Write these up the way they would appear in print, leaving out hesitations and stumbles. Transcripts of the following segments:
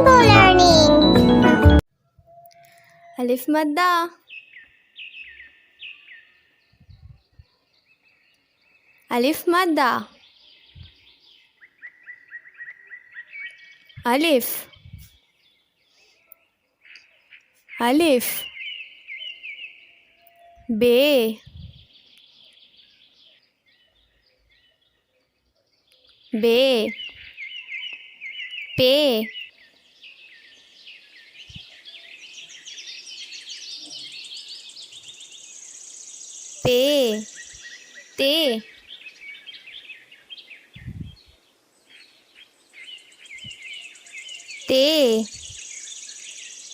Rainbow learning. Alif madda. Alif madda. Alif. Alif. Be. Be. Pe. Pe. Te. Te.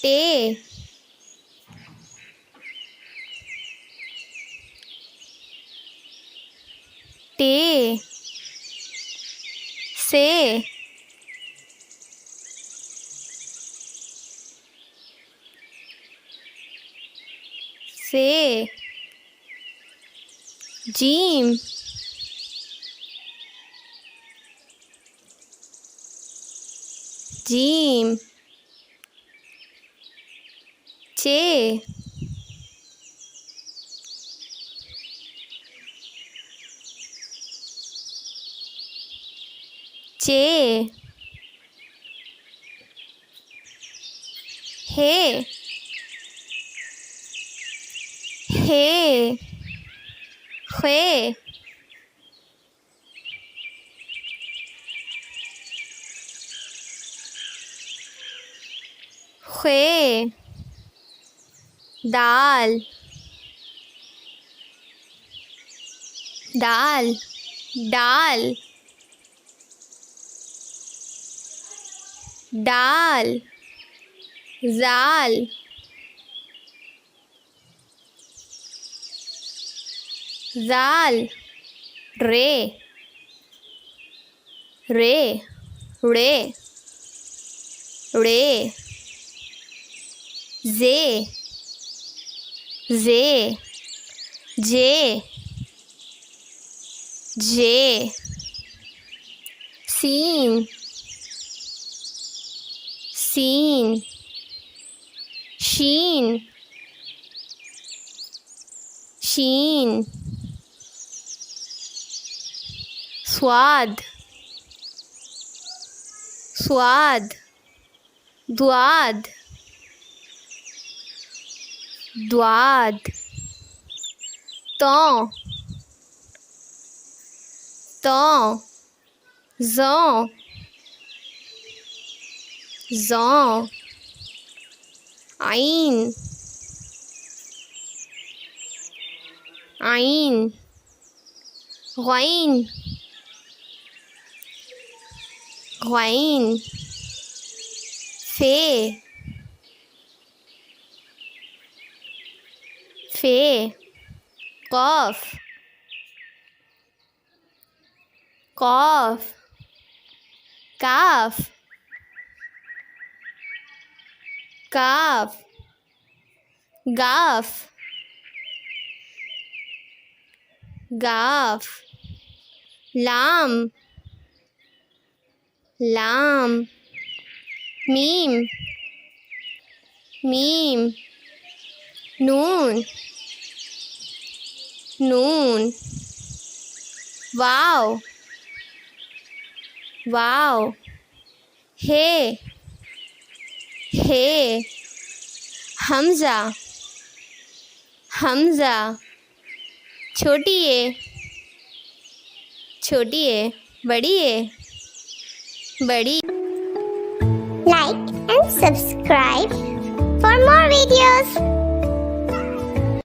Te. Te. Se. Se. Jim. Jim. Che. Che. He. He. Hue. Hue. Dal. Dal. Dal. Dal. Zal. Zal. Re. Re. Re. Re. Ze. Ze. Je. Je. Seen. Seen. Sheen. Sheen. Swad. Swad. Dwad. Dwad. Ton. Ton. Zon. Zon. Ain. Ain. Ghain. Ghain. Fe. Fe. Qaf. Qaf. Kaf. Kaf. Gaf. Gaf. Lam. Lam. Mim. Mim. Noon. Noon. Wow. Wow. Hey. Hey. Hamza. Hamza. छोटी है. छोटी है. बड़ी है. बड़ी. Like and subscribe for more videos.